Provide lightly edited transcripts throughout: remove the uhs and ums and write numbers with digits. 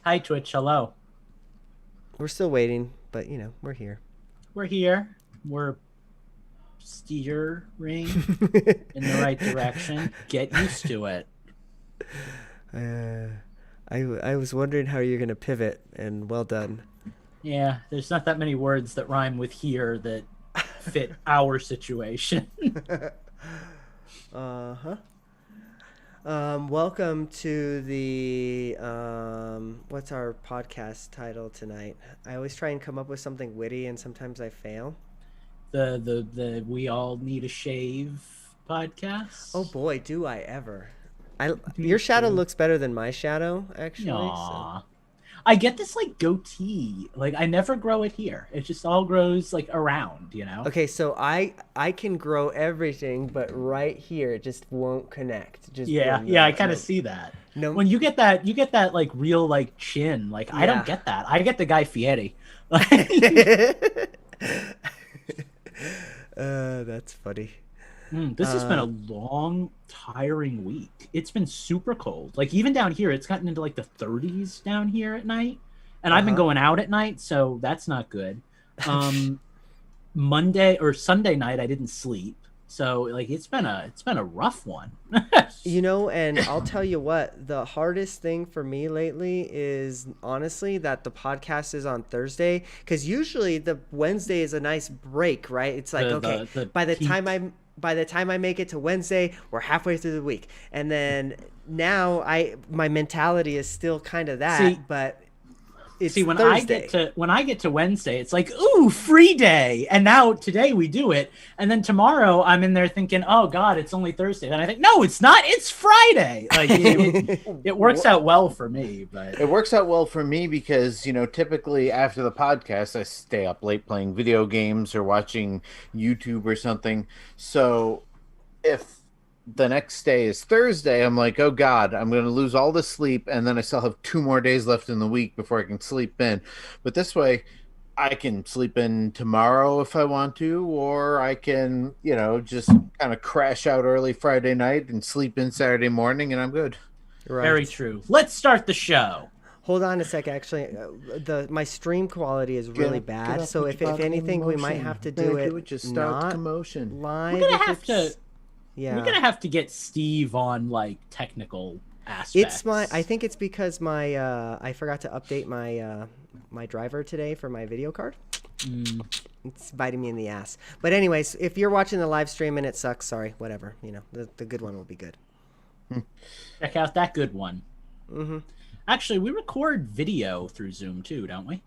Hi, Twitch. Hello. We're still waiting, but we're here. We're here. We're steering in the right direction. Get used to it. I was wondering how you're gonna pivot, and well done. Yeah, there's not that many words that rhyme with here that fit our situation. Uh-huh. Welcome to the what's our podcast title tonight? I always try and come up with something witty, and sometimes I fail. The We All Need a Shave podcast. Oh boy, do I ever! Your shadow looks better than my shadow, actually. Aww. I get this like goatee. Like I never grow it here. It just all grows like around, Okay, so I can grow everything, but right here it just won't connect. I kind of see that. No, when you get that like real like chin. Like I don't get that. I get the Guy Fieri. That's funny. This has been a long, tiring week. It's been super cold. Like even down here, it's gotten into like the 30s down here at night, and I've been going out at night, so that's not good. Monday or Sunday night, I didn't sleep, so like it's been a rough one. And I'll tell you what, the hardest thing for me lately is honestly that the podcast is on Thursday, because usually the Wednesday is a nice break, right? It's like by the time I make it to Wednesday, we're halfway through the week. And then now my mentality is still kind of that, but it's when Thursday. I get to Wednesday, it's like, ooh, free day. And now today we do it. And then tomorrow I'm in there thinking, oh God, it's only Thursday. Then I think, no, it's not. It's Friday. Like it works out well for me, but it works out well for me because, typically after the podcast, I stay up late playing video games or watching YouTube or something. So if the next day is Thursday, I'm like, oh God, I'm going to lose all the sleep. And then I still have 2 more days left in the week before I can sleep in. But this way I can sleep in tomorrow if I want to, or I can, just kind of crash out early Friday night and sleep in Saturday morning and I'm good. Right. Very true. Let's start the show. Hold on a sec. Actually, my stream quality is really bad. So if anything, we might have to do it just start commotion live. We're gonna have to. Yeah, we're gonna have to get Steve on like technical aspects. I think it's because I forgot to update my driver today for my video card. It's biting me in the ass. But anyways, if you're watching the live stream and it sucks, sorry, whatever. The good one will be good. Check out that good one. Mm-hmm. Actually, we record video through Zoom too, don't we?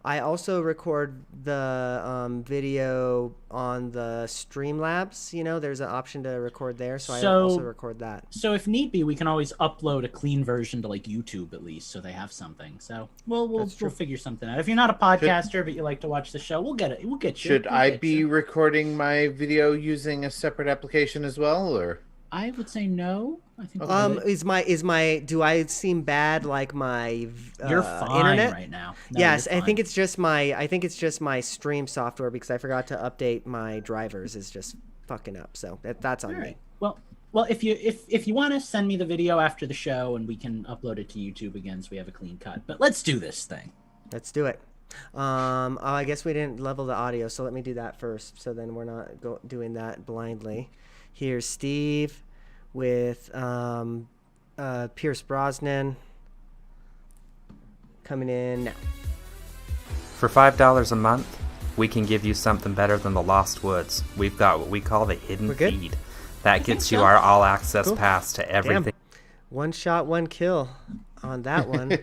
I also record the video on the Streamlabs. There's an option to record there, so I also record that. So if need be, we can always upload a clean version to like YouTube at least, so they have something. So we'll figure something out. If you're not a podcaster but you like to watch the show, we'll get it. We'll get you. Should I be recording my video using a separate application as well, or? I would say no. I think do I seem bad like my you're fine internet right now? No, yes, I think it's just my stream software because I forgot to update my drivers is just fucking up. So that's on me. Well, if you want to send me the video after the show and we can upload it to YouTube again so we have a clean cut. But let's do this thing. Let's do it. I guess we didn't level the audio, so let me do that first. So then we're not doing that blindly. Here's Steve with Pierce Brosnan coming in now. For $5 a month, we can give you something better than the Lost Woods. We've got what we call the hidden feed. That gets you our all-access pass to everything. Damn. One shot, one kill on that one.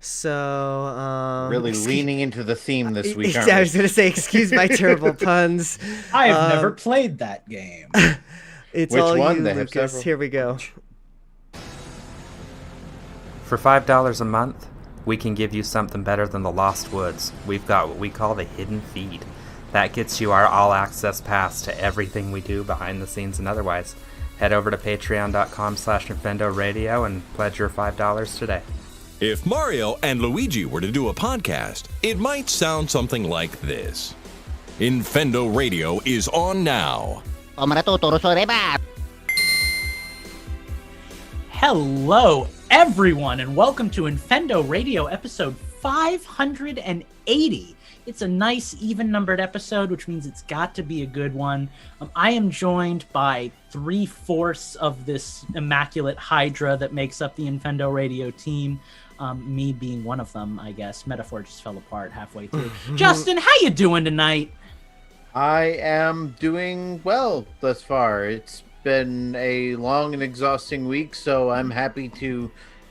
So really leaning into the theme this week. I was gonna say, excuse my terrible puns. I have never played that game. It's Which all one? you, They have Lucas. several. Here we go. For $5 a month, we can give you something better than the Lost Woods. We've got what we call the hidden feed. That gets you our all-access pass to everything we do behind the scenes and otherwise. Head over to patreon.com/Infendo Radio and pledge your $5 today. If Mario and Luigi were to do a podcast, it might sound something like this. Infendo Radio is on now. Hello, everyone, and welcome to Infendo Radio episode 580. It's a nice, even-numbered episode, which means it's got to be a good one. I am joined by 3/4 of this immaculate hydra that makes up the Infendo Radio team. Me being one of them, I guess. Metaphor just fell apart halfway through. Justin, how you doing tonight? I am doing well thus far. It's been a long and exhausting week, so I'm happy to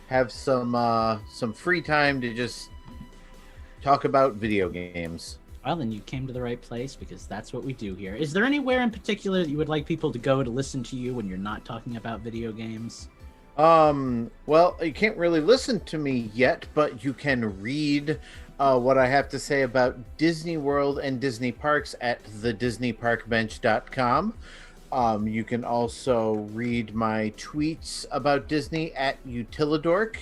have some free time to just talk about video games. Well, then you came to the right place, because that's what we do here. Is there anywhere in particular that you would like people to go to listen to you when you're not talking about video games? Well, you can't really listen to me yet, but you can read what I have to say about Disney World and Disney Parks at thedisneyparkbench.com. You can also read my tweets about Disney at Utilidork,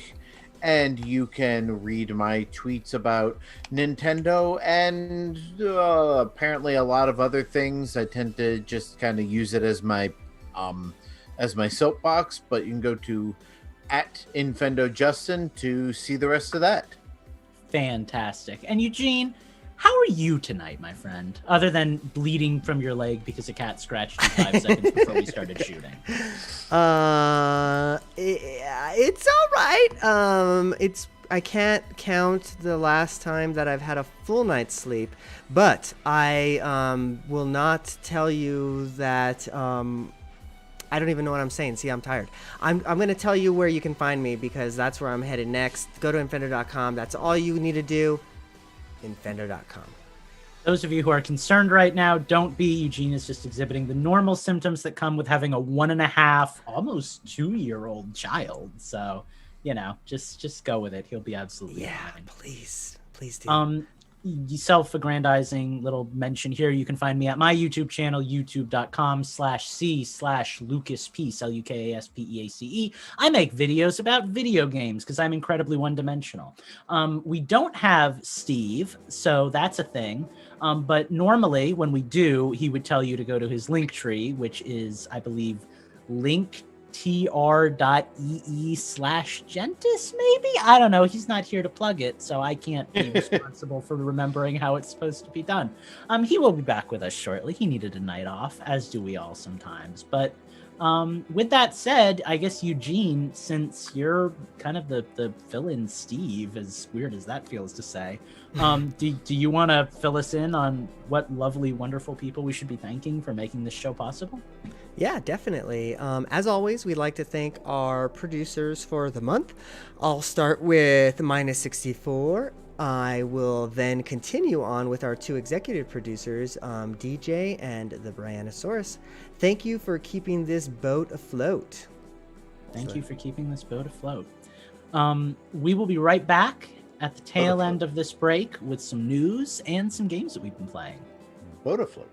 and you can read my tweets about Nintendo and apparently a lot of other things. I tend to just kind of use it as my soapbox, but you can go to at Infendo Justin to see the rest of that. Fantastic. And Eugene, how are you tonight, my friend? Other than bleeding from your leg because a cat scratched you 5 seconds before we started shooting. It's all right. I can't count the last time that I've had a full night's sleep, but I will not tell you that. I don't even know what I'm saying. See, I'm tired. I'm going to tell you where you can find me, because that's where I'm headed next. Go to infendo.com. That's all you need to do. Infendo.com. Those of you who are concerned right now, don't be. Eugene is just exhibiting the normal symptoms that come with having a 1.5, almost 2-year-old child. So, just go with it. He'll be absolutely fine. Please do. Self-aggrandizing little mention here. You can find me at my YouTube channel, youtube.com/c/LucasPeace, LUKASPEACE. I make videos about video games because I'm incredibly one-dimensional. We don't have Steve, so that's a thing. But normally when we do, he would tell you to go to his link tree, which is, I believe, linktr.ee/Gentis, maybe? I don't know. He's not here to plug it, so I can't be responsible for remembering how it's supposed to be done. He will be back with us shortly. He needed a night off, as do we all sometimes. But with that said, I guess, Eugene, since you're kind of the fill-in Steve, as weird as that feels to say, do you want to fill us in on what lovely, wonderful people we should be thanking for making this show possible? Yeah, definitely. As always, we'd like to thank our producers for the month. I'll start with Minus64. I will then continue on with our 2 executive producers, DJ and the Brianosaurus. Thank you for keeping this boat afloat. Thank you for keeping this boat afloat. We will be right back at the tail end of this break with some news and some games that we've been playing. Boat afloat.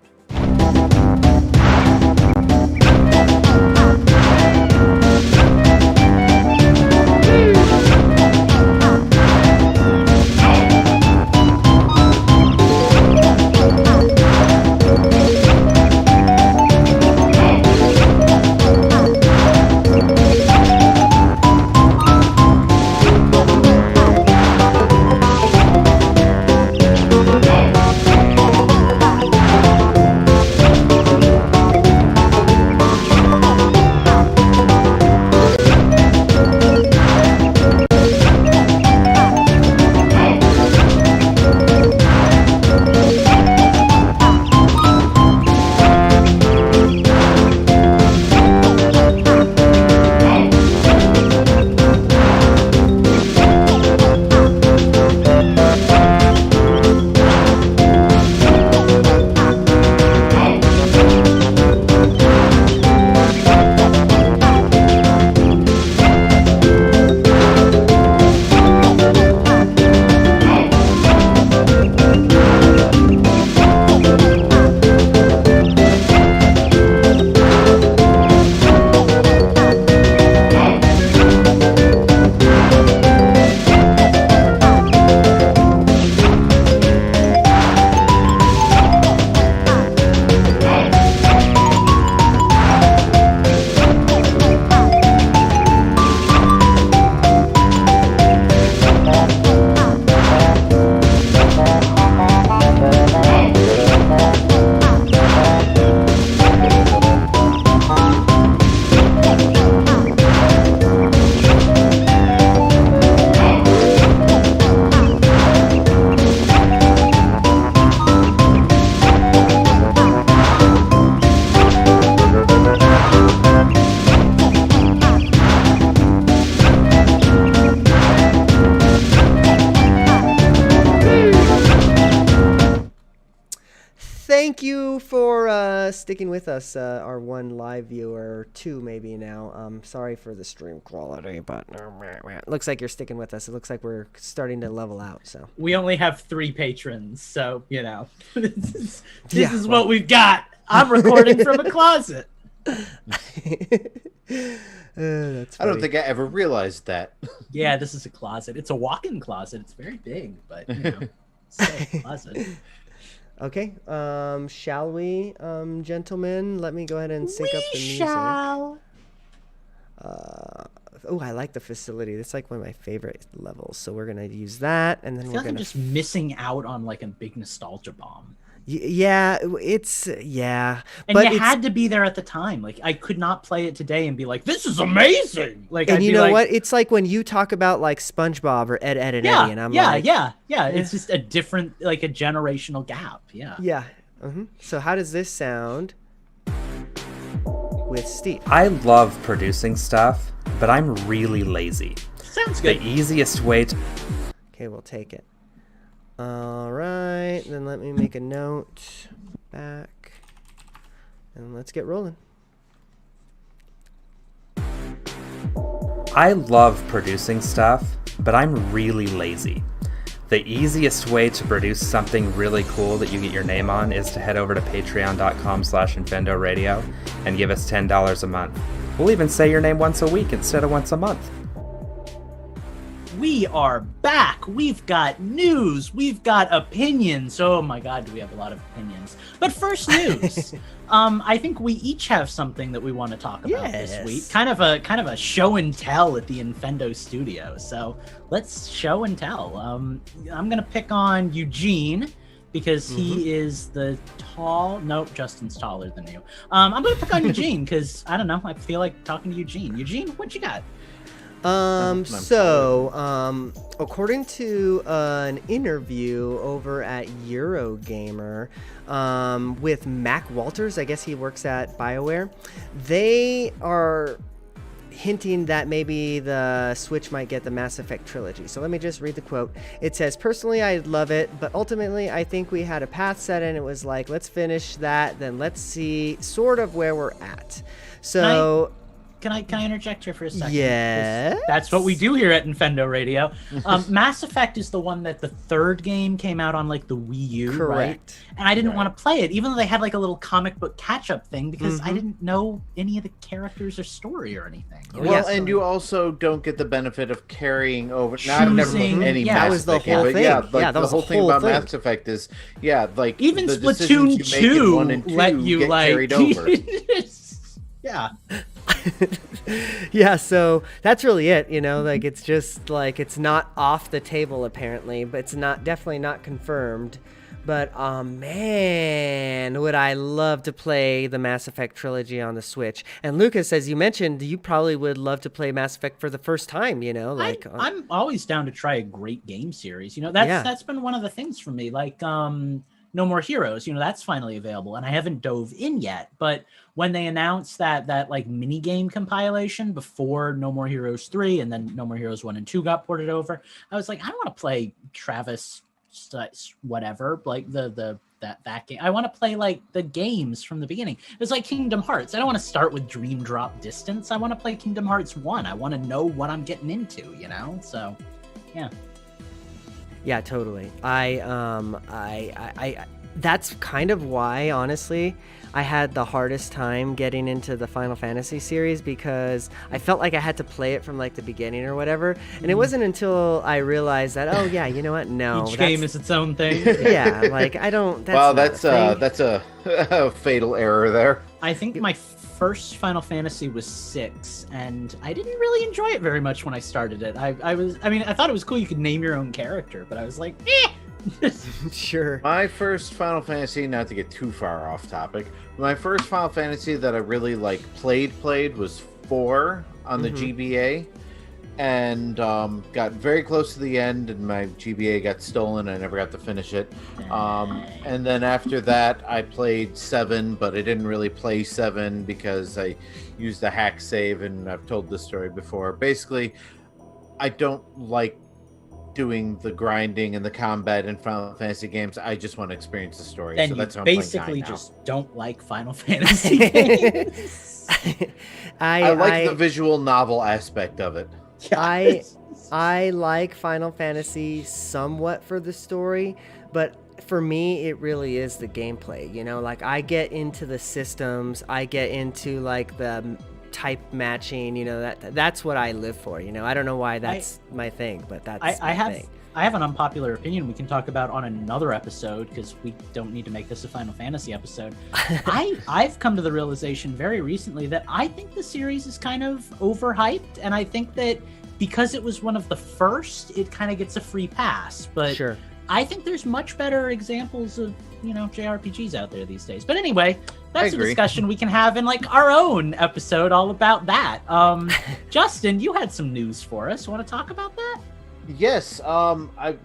thank you for sticking with us, our one live viewer, or two maybe now. Sorry for the stream quality, but it looks like you're sticking with us. It looks like we're starting to level out. So we only have 3 patrons, so this is what we've got. I'm recording from a closet. That's funny. I don't think I ever realized that. Yeah, this is a closet. It's a walk-in closet. It's very big, but still a closet. Okay, shall we, gentlemen? Let me go ahead and sync up the music. Shall. Oh, I like the facility. That's like one of my favorite levels. So we're gonna use that, and then I feel we're like I'm gonna just missing out on like a big nostalgia bomb. Yeah, it's And but you had to be there at the time. Like I could not play it today and be like, "This is amazing!" Like, and I'd you be know like, what? It's like when you talk about like SpongeBob or Ed, and Yeah, Eddie, and I'm yeah, like, yeah. It's just a different, like a generational gap. Yeah. yeah. So how does this sound with Steve? I love producing stuff, but I'm really lazy. Sounds The good. easiest way to... Okay, we'll take it. All right, then let me make a note back, and let's get rolling. I love producing stuff, but I'm really lazy. The easiest way to produce something really cool that you get your name on is to head over to patreon.com/Infendo Radio and give us $10 a month. We'll even say your name once a week instead of once a month. We are back. We've got news. We've got opinions. Oh my God, do we have a lot of opinions? But first, news. I think we each have something that we want to talk about this week. Kind of a show and tell at the Infendo studio. So let's show and tell. I'm gonna pick on Eugene because he is the tall. Nope, Justin's taller than you. I'm gonna pick on Eugene because I don't know. I feel like talking to Eugene. Eugene, what you got? According to an interview over at Eurogamer with Mac Walters, I guess he works at BioWare, they are hinting that maybe the Switch might get the Mass Effect trilogy. So let me just read the quote. It says, "Personally, I love it, but ultimately I think we had a path set and it was like, let's finish that, then let's see sort of where we're at." So... Can I interject here for a second? Yes. That's what we do here at Infendo Radio. Mass Effect is the one that the third game came out on like the Wii U, Correct. right? And I didn't want to play it, even though they had like a little comic book catch-up thing, because I didn't know any of the characters or story or anything. Well, and you also don't get the benefit of carrying over. Now, I've never played any yeah, Mass that was the Effect game, whole but thing. yeah, like Yeah, that the was whole the thing whole about thing. Mass Effect is, yeah, like Even the Splatoon decisions you make in 2 1 and 2 let you get like carried over. Yeah. Yeah, so that's really it, like it's just like it's not off the table apparently, but it's definitely not confirmed. But man, would I love to play the Mass Effect trilogy on the Switch. And Lucas, as you mentioned, you probably would love to play Mass Effect for the first time, like I'm always down to try a great game series. That's been one of the things for me. Like No More Heroes, that's finally available, and I haven't dove in yet. But when they announced that like mini game compilation before No More Heroes 3, and then No More Heroes 1 and 2 got ported over, I was like, I don't want to play Travis whatever, like that game. I want to play like the games from the beginning. It's like Kingdom Hearts. I don't want to start with Dream Drop Distance. I want to play Kingdom Hearts 1. I want to know what I'm getting into, So, yeah. Yeah, totally. I that's kind of why, honestly, I had the hardest time getting into the Final Fantasy series, because I felt like I had to play it from like the beginning or whatever. And it wasn't until I realized that, oh yeah, you know what? No, each game is its own thing. Yeah, like I don't. That's a fatal error there. I think my first Final Fantasy was 6, and I didn't really enjoy it very much when I started it. I thought it was cool you could name your own character, but I was like, Sure. My first Final Fantasy, not to get too far off topic, my first Final Fantasy that I really played was 4 on the GBA, and got very close to the end, and my GBA got stolen. I never got to finish it. And then after that, I played 7, but I didn't really play 7 because I used a hack save, and I've told this story before. Basically, I don't like doing the grinding and the combat in Final Fantasy games. I just want to experience the story. Then so you that's what I'm basically playing now. just don't like Final Fantasy games. I like the visual novel aspect of it. I like Final Fantasy somewhat for the story, but for me it really is the gameplay. You know, like I get into the systems, I get into like the type matching. You know, that's what I live for. You know, I don't know why that's my thing, but that's my thing. I have an unpopular opinion we can talk about on another episode because we don't need to make this a Final Fantasy episode. I've come to the realization very recently that I think the series is kind of overhyped, and I think that because it was one of the first, it kind of gets a free pass. But Sure. I think there's much better examples of, you know, JRPGs out there these days. But anyway, that's a discussion we can have in like our own episode all about that. Justin, you had some news for us. Want to talk about that? Yes, I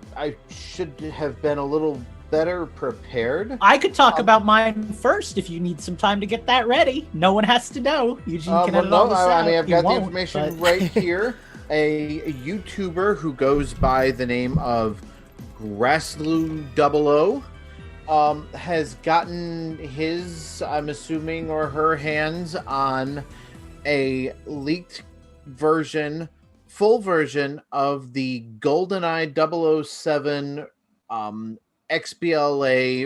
should have been a little better prepared. I could talk about mine first if you need some time to get that ready. No one has to know. Eugene can edit all this out. I mean, I've He got the won't, information but- right here. A YouTuber who goes by the name of Grassloo00 has gotten his, I'm assuming, or her hands on a leaked version, full version of the GoldenEye 007 XBLA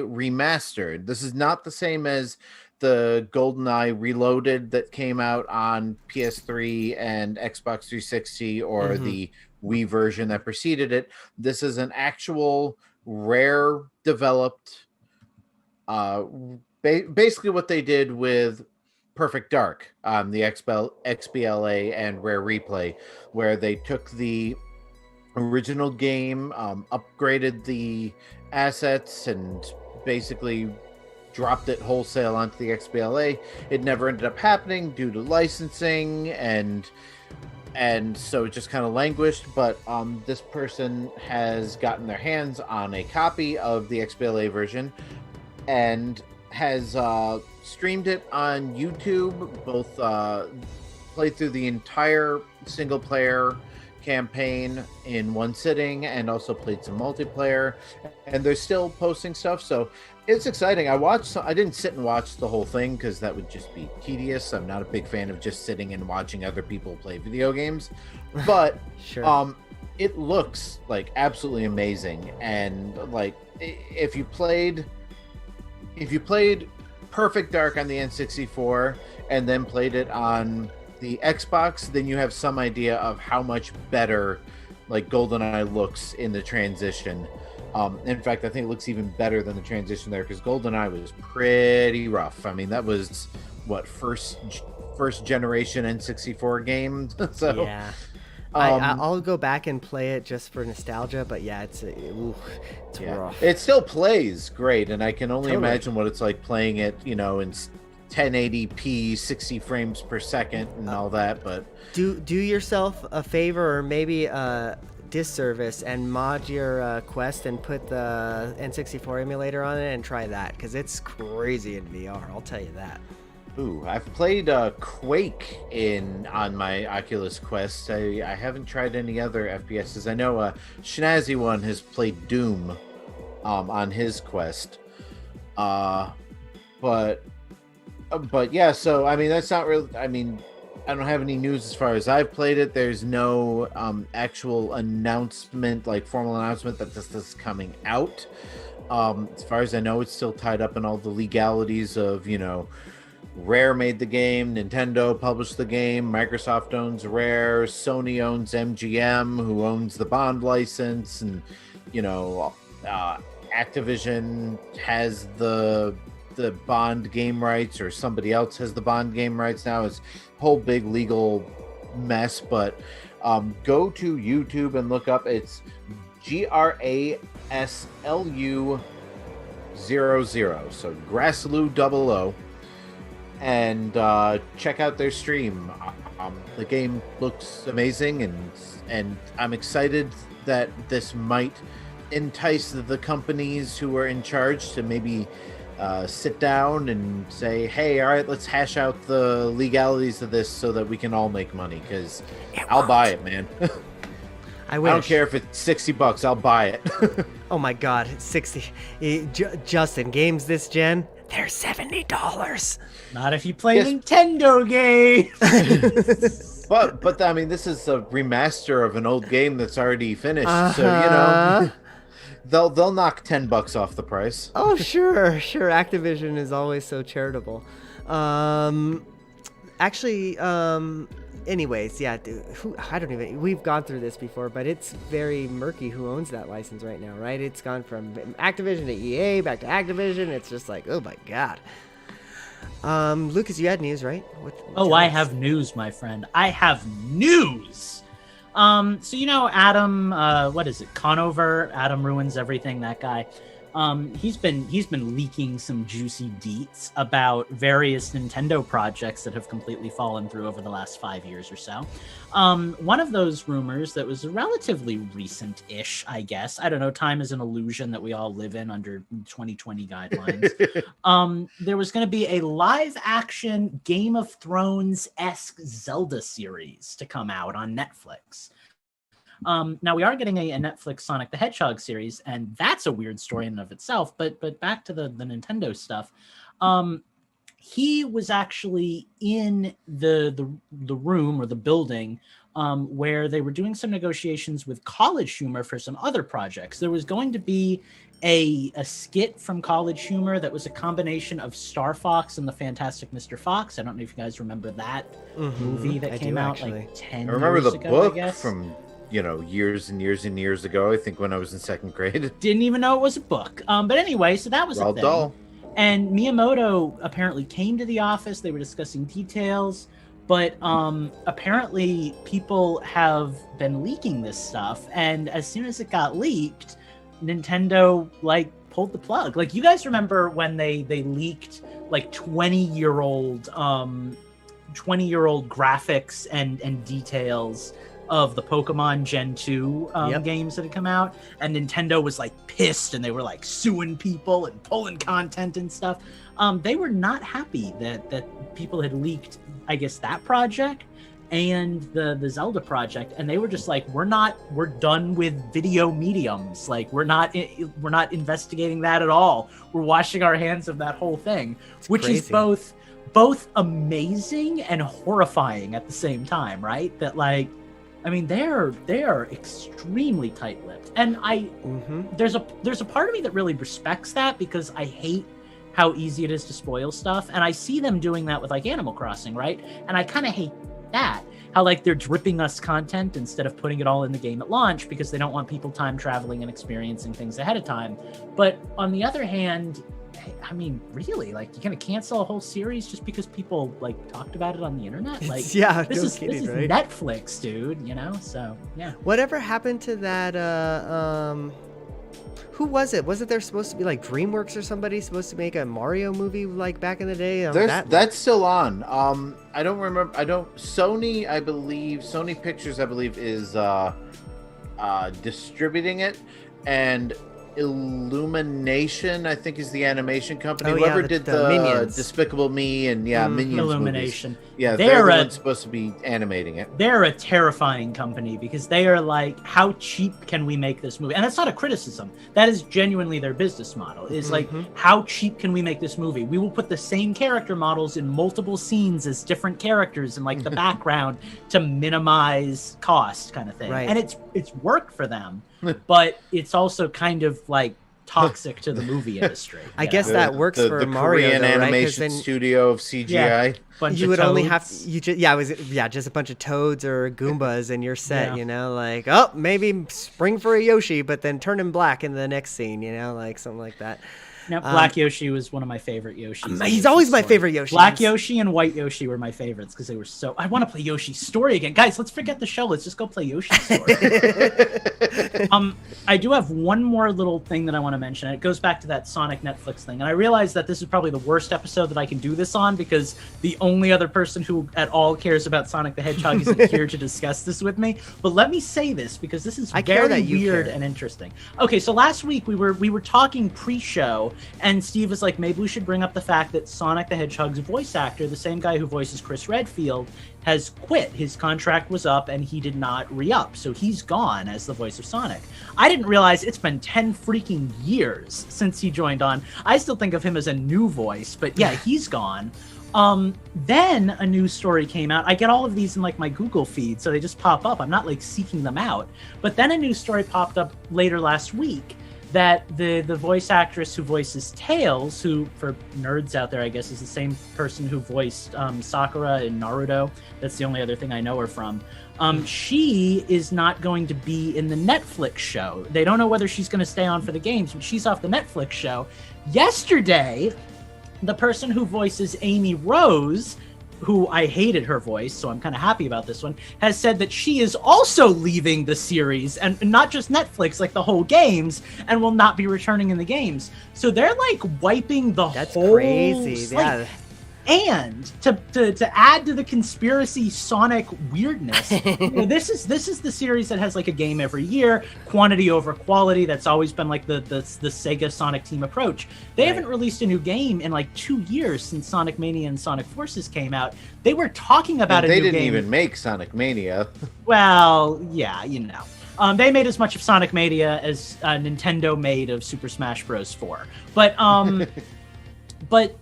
remastered. This is not the same as the GoldenEye Reloaded that came out on PS3 and Xbox 360 or the Wii version that preceded it. This is an actual Rare developed, basically what they did with Perfect Dark on the XBLA and Rare Replay, where they took the original game, upgraded the assets, and basically dropped it wholesale onto the XBLA. It never ended up happening due to licensing, and so it just kind of languished. But this person has gotten their hands on a copy of the XBLA version and has streamed it on YouTube, both played through the entire single player campaign in one sitting and also played some multiplayer, and they're still posting stuff, so it's exciting. I didn't sit and watch the whole thing because that would just be tedious. I'm not a big fan of just sitting and watching other people play video games, but Sure. It looks like absolutely amazing. And like if you played Perfect Dark on the N64 and then played it on the Xbox, then you have some idea of how much better like GoldenEye looks in the transition. In fact, I think it looks even better than the transition there, because GoldenEye was pretty rough. I mean, that was what, first generation N64 game. So Yeah. I'll go back and play it just for nostalgia, but yeah, it's rough. It still plays great, and I can only Totally. imagine what it's like playing it, you know, in 1080p, 60 frames per second, and all that. But Do yourself a favor, or maybe a disservice, and mod your Quest and put the N64 emulator on it and try that, because it's crazy in VR. I'll tell you that. ooh, I've played Quake on my Oculus Quest. I haven't tried any other FPSs. I know Schnazzy one has played Doom on his Quest. But yeah, so I mean, that's not really, I mean, I don't have any news as far as I've played it. There's no actual announcement, like formal announcement that this is coming out. As far as I know, it's still tied up in all the legalities of, you know, Rare made the game, Nintendo published the game, Microsoft owns Rare, Sony owns MGM, who owns the Bond license, and, you know, Activision has the Bond game rights, or somebody else has the Bond game rights now. It's a whole big legal mess. But go to YouTube and look up, it's GRASLU00, so Grassloo00, and check out their stream. The game looks amazing, and I'm excited that this might entice the companies who are in charge to maybe sit down and say, hey, all right, let's hash out the legalities of this so that we can all make money, because I'll buy it, man. I wish. I don't care if it's $60. I'll buy it. Oh my God, 60. Justin, games this gen, they're $70. Not if you play Yes. Nintendo games. But I mean, this is a remaster of an old game that's already finished, so they'll knock $10 off the price. Oh sure. Activision is always so charitable. Anyways, yeah. We've gone through this before, but it's very murky who owns that license right now, right? It's gone from Activision to EA back to Activision. It's just like, oh my God. Lucas, you had news, right? I have news, my friend. I have news. So Adam, what is it? Conover. Adam ruins everything. That guy. He's been leaking some juicy deets about various Nintendo projects that have completely fallen through over the last 5 years or so. One of those rumors that was relatively recent-ish, I guess. I don't know. Time is an illusion that we all live in under 2020 guidelines. There was going to be a live-action Game of Thrones-esque Zelda series to come out on Netflix. Now we are getting a Netflix Sonic the Hedgehog series, and that's a weird story in and of itself. But back to the Nintendo stuff. He was actually in the room or the building where they were doing some negotiations with College Humor for some other projects. There was going to be a skit from College Humor that was a combination of Star Fox and the Fantastic Mr. Fox. I don't know if you guys remember that movie that came out like 10 I remember years the ago, book I guess. from years and years and years ago. I think when I was in second grade. Didn't even know it was a book. But anyway, so that was a thing. Dahl. And Miyamoto apparently came to the office. They were discussing details, but apparently people have been leaking this stuff. And as soon as it got leaked, Nintendo pulled the plug. Like, you guys remember when they leaked 20-year-old graphics and details of the Pokemon Gen 2 games that had come out, and Nintendo was pissed, and they were suing people and pulling content and stuff. They were not happy that people had leaked, I guess, that project and the Zelda project, and they were just we're done with video mediums. We're not investigating that at all. We're washing our hands of that whole thing, which crazy. Is both amazing and horrifying at the same time, right? That they are extremely tight-lipped, and there's a part of me that really respects that, because I hate how easy it is to spoil stuff, and I see them doing that with Animal Crossing, right? And I kind of hate that, how they're dripping us content instead of putting it all in the game at launch, because they don't want people time traveling and experiencing things ahead of time. But on the other hand, I mean, really, you're gonna cancel a whole series just because people talked about it on the internet? This is right? Netflix, dude. So yeah. Whatever happened to that? Who was it? Wasn't there supposed to be DreamWorks or somebody supposed to make a Mario movie back in the day? That's still on. I don't remember. Sony, I believe, Sony Pictures, I believe, is distributing it, and Illumination, I think, is the animation company. Whoever did the Minions. Despicable Me and Minions Illumination. Movies. Yeah, They're the ones supposed to be animating it. They're a terrifying company, because they are how cheap can we make this movie? And that's not a criticism. That is genuinely their business model. Is how cheap can we make this movie? We will put the same character models in multiple scenes as different characters in the background to minimize cost, kind of thing. Right. And it's worked for them, but it's also kind of toxic to the movie industry. I guess that works for the Mario, Korean though, right? animation studio of CGI. Yeah. You would only have just a bunch of toads or Goombas, and you're set. Maybe spring for a Yoshi, but then turn him black in the next scene. Something like that. Now, Black Yoshi was one of my favorite Yoshis. He's always my favorite Yoshi. Black Yoshi and White Yoshi were my favorites, because they were so... I want to play Yoshi's Story again. Guys, let's forget the show. Let's just go play Yoshi's Story. I do have one more little thing that I want to mention. It goes back to that Sonic Netflix thing. And I realize that this is probably the worst episode that I can do this on, because the only other person who at all cares about Sonic the Hedgehog isn't here to discuss this with me. But let me say this, because this is very weird and interesting. Okay, so last week we were talking pre-show show, and Steve was like, maybe we should bring up the fact that Sonic the Hedgehog's voice actor, the same guy who voices Chris Redfield, has quit. His contract was up and he did not re-up, so he's gone as the voice of Sonic. I didn't realize it's been 10 freaking years since he joined on. I still think of him as a new voice, but yeah, he's gone. Then a news story came out. I get all of these in like my Google feed, so they just pop up. I'm not like seeking them out. But then a news story popped up later last week that the voice actress who voices Tails, who for nerds out there, I guess, is the same person who voiced Sakura in Naruto. That's the only other thing I know her from. She is not going to be in the Netflix show. They don't know whether she's going to stay on for the games, but she's off the Netflix show. Yesterday, the person who voices Amy Rose, who I hated her voice, so I'm kind of happy about this one, has said that she is also leaving the series, and not just Netflix, like the whole games, and will not be returning in the games. So they're like wiping the That's whole crazy. slate. Yeah. And to add to the conspiracy Sonic weirdness, this is the series that has like a game every year, quantity over quality. That's always been like the Sega Sonic Team approach. They haven't released a new game in like 2 years since Sonic Mania and Sonic Forces came out. They were talking about and a new game. They didn't even make Sonic Mania. Well, yeah, you know. They made as much of Sonic Mania as Nintendo made of Super Smash Bros. 4. But but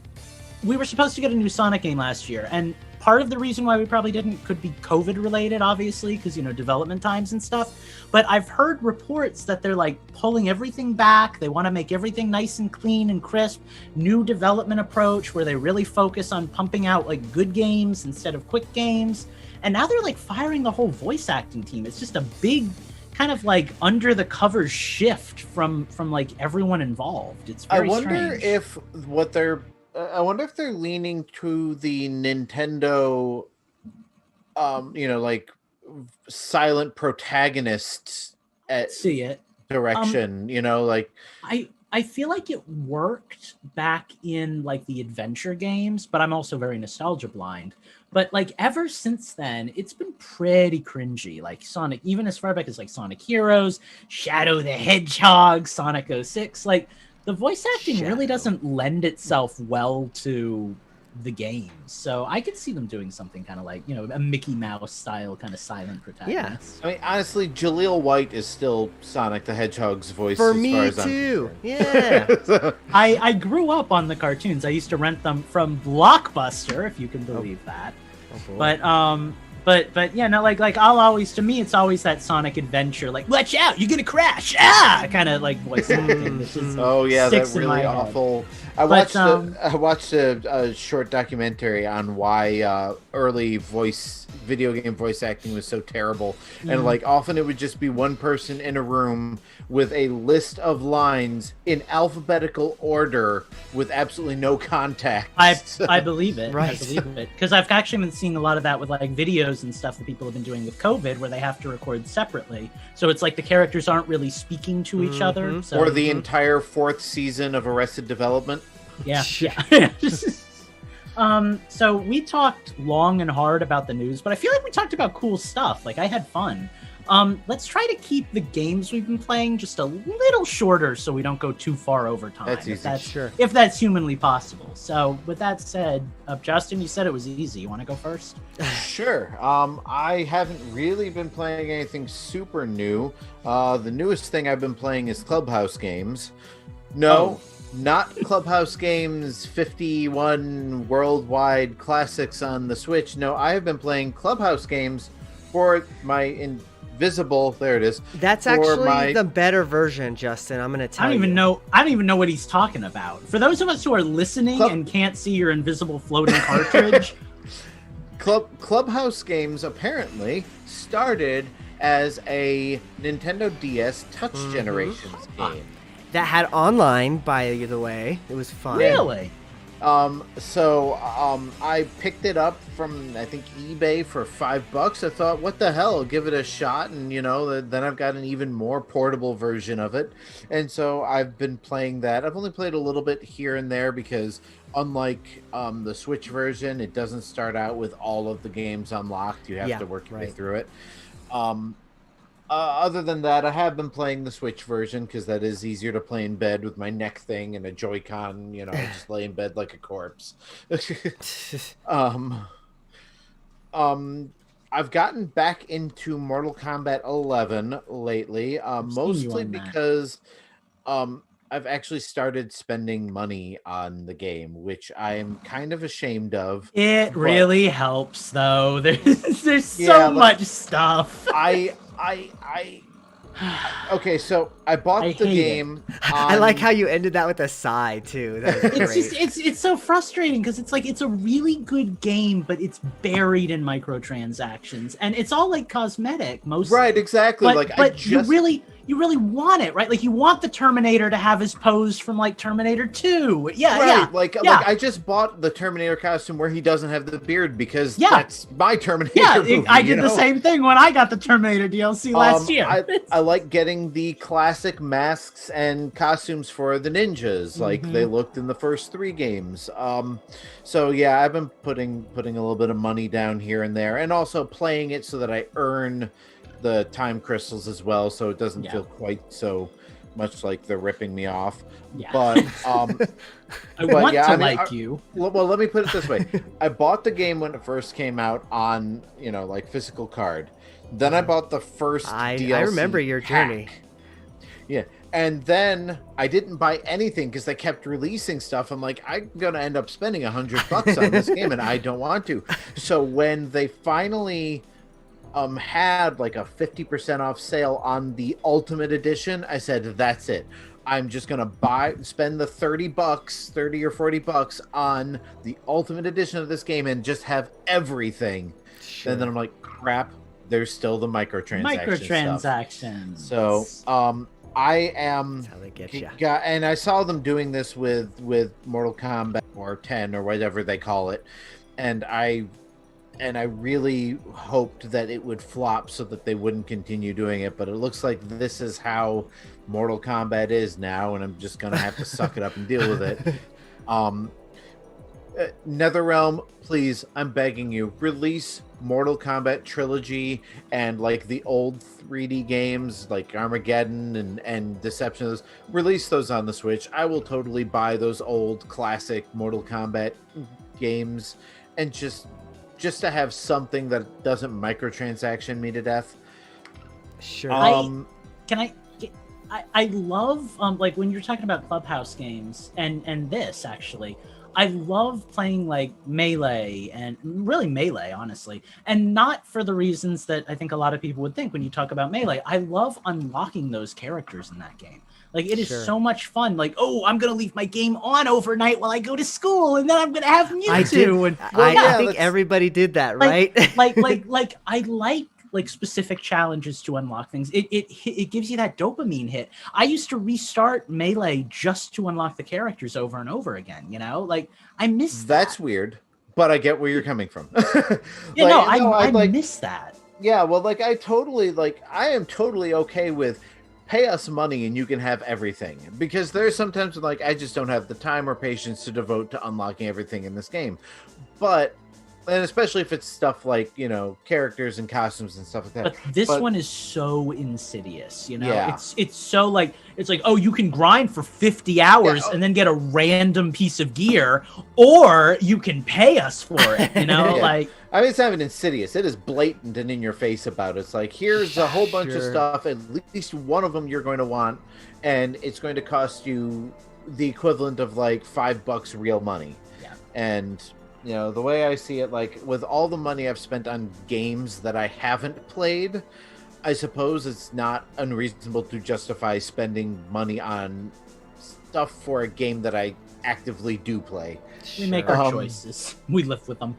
we were supposed to get a new Sonic game last year, and part of the reason why we probably didn't could be COVID related, obviously, because, you know, development times and stuff. But I've heard reports that they're like pulling everything back. They want to make everything nice and clean and crisp. New development approach where they really focus on pumping out like good games instead of quick games. And now they're like firing the whole voice acting team. It's just a big kind of like under the covers shift from like everyone involved. It's very strange. I wonder if they're leaning to the Nintendo, like silent protagonist direction. I feel like it worked back in like the adventure games, but I'm also very nostalgia blind. But like ever since then, it's been pretty cringy. Like Sonic, even as far back as like Sonic Heroes, Shadow the Hedgehog, Sonic 06, like. The voice acting really doesn't lend itself well to the games. So I could see them doing something kind of like, you know, a Mickey Mouse style kind of silent protagonist. Yeah. I mean, honestly, Jaleel White is still Sonic the Hedgehog's voice. For as me far as too. Yeah. I grew up on the cartoons. I used to rent them from Blockbuster, if you can believe that. Oh, But yeah, no, like I'll always, to me, it's always that Sonic adventure, like watch out, you're gonna crash, kind of like voice acting. That really awful. I watched a short documentary on why early video game voice acting was so terrible, and like often it would just be one person in a room with a list of lines in alphabetical order with absolutely no context. I believe it. Right. I believe it, because I've actually been seeing a lot of that with like videos and stuff that people have been doing with COVID, where they have to record separately. So it's like the characters aren't really speaking to each other. So. Or the entire 4th season of Arrested Development. Yeah. So we talked long and hard about the news, but I feel like we talked about cool stuff. Like I had fun. Let's try to keep the games we've been playing just a little shorter so we don't go too far over time. That's easy. If that's humanly possible. So with that said, Justin, you said it was easy. You want to go first? Sure. I haven't really been playing anything super new. The newest thing I've been playing is Clubhouse games. Not Clubhouse Games 51 worldwide classics on the Switch. No, I have been playing Clubhouse games for my invisible. There it is. That's actually the better version, Justin. I'm going to tell you. I don't even know what he's talking about. For those of us who are listening and can't see your invisible floating cartridge. Clubhouse games apparently started as a Nintendo DS Touch Generations game. That had online, by the way. It was fun. Really? I picked it up from, I think, eBay for $5. I thought, what the hell, give it a shot. And, then I've got an even more portable version of it. And so I've been playing that. I've only played a little bit here and there because unlike the Switch version, it doesn't start out with all of the games unlocked. You have to work your way through it. Other than that, I have been playing the Switch version because that is easier to play in bed with my neck thing and a Joy-Con. You know, I just lay in bed like a corpse. um, I've gotten back into Mortal Kombat 11 lately, mostly because I've actually started spending money on the game, which I'm kind of ashamed of. It really helps, though. There's so much stuff. Okay, so I bought the game. I like how you ended that with a sigh too. That was great. It's so frustrating because it's like it's a really good game, but it's buried in microtransactions, and it's all like cosmetic mostly. Right, exactly. But you really want it, right? Like you want the Terminator to have his pose from like Terminator 2. Yeah, right. yeah. Like I just bought the Terminator costume where he doesn't have the beard because that's my Terminator. Yeah, movie, I did the same thing when I got the Terminator DLC last year. I like getting the classic masks and costumes for the ninjas, like they looked in the first 3 games. So yeah, I've been putting a little bit of money down here and there, and also playing it so that I earn the time crystals as well, so it doesn't feel quite so much like they're ripping me off. Yeah. But I want to like you. Well, let me put it this way: I bought the game when it first came out on, like physical card. Then I bought the first DLC. I remember your journey. Yeah, and then I didn't buy anything because they kept releasing stuff. I'm like, I'm gonna end up spending $100 on this game, and I don't want to. So when they finally had like a 50% off sale on the Ultimate Edition, I said, that's it. I'm just gonna spend the $30 or $40 on the Ultimate Edition of this game and just have everything. Sure. And then I'm like, crap, there's still the microtransactions. So I am. That's how they get you. And I saw them doing this with Mortal Kombat or 10 or whatever they call it, and I really hoped that it would flop so that they wouldn't continue doing it, but it looks like this is how Mortal Kombat is now, and I'm just gonna have to suck it up and deal with it. NetherRealm, please, I'm begging you, release Mortal Kombat Trilogy and like the old 3D games like Armageddon and Deception. Release those on the Switch. I will totally buy those old classic Mortal Kombat games, and just to have something that doesn't microtransaction me to death. Sure. I love like when you're talking about Clubhouse games and this actually, I love playing like Melee, and really Melee, honestly, and not for the reasons that I think a lot of people would think when you talk about Melee. I love unlocking those characters in that game. Like, it is so much fun. Like, oh, I'm going to leave my game on overnight while I go to school, and then I'm going to have Mewtwo. I think everybody did that, right? I like specific challenges to unlock things. It gives you that dopamine hit. I used to restart Melee just to unlock the characters over and over again, Like, I miss that. That's weird, but I get where you're coming from. I miss that. Yeah, well, I am totally okay with pay us money and you can have everything, because there's sometimes when, I just don't have the time or patience to devote to unlocking everything in this game. And especially if it's stuff like, characters and costumes and stuff like that. But this one is so insidious, Yeah. It's so it's like, oh, you can grind for 50 hours and then get a random piece of gear, or you can pay us for it, Yeah. I mean, it's not even insidious. It is blatant and in your face about it. It's like, here's a whole bunch of stuff. At least one of them you're going to want, and it's going to cost you the equivalent of $5 real money. Yeah. And the way I see it, with all the money I've spent on games that I haven't played, I suppose it's not unreasonable to justify spending money on stuff for a game that I actively do play. We make our choices. We live with them.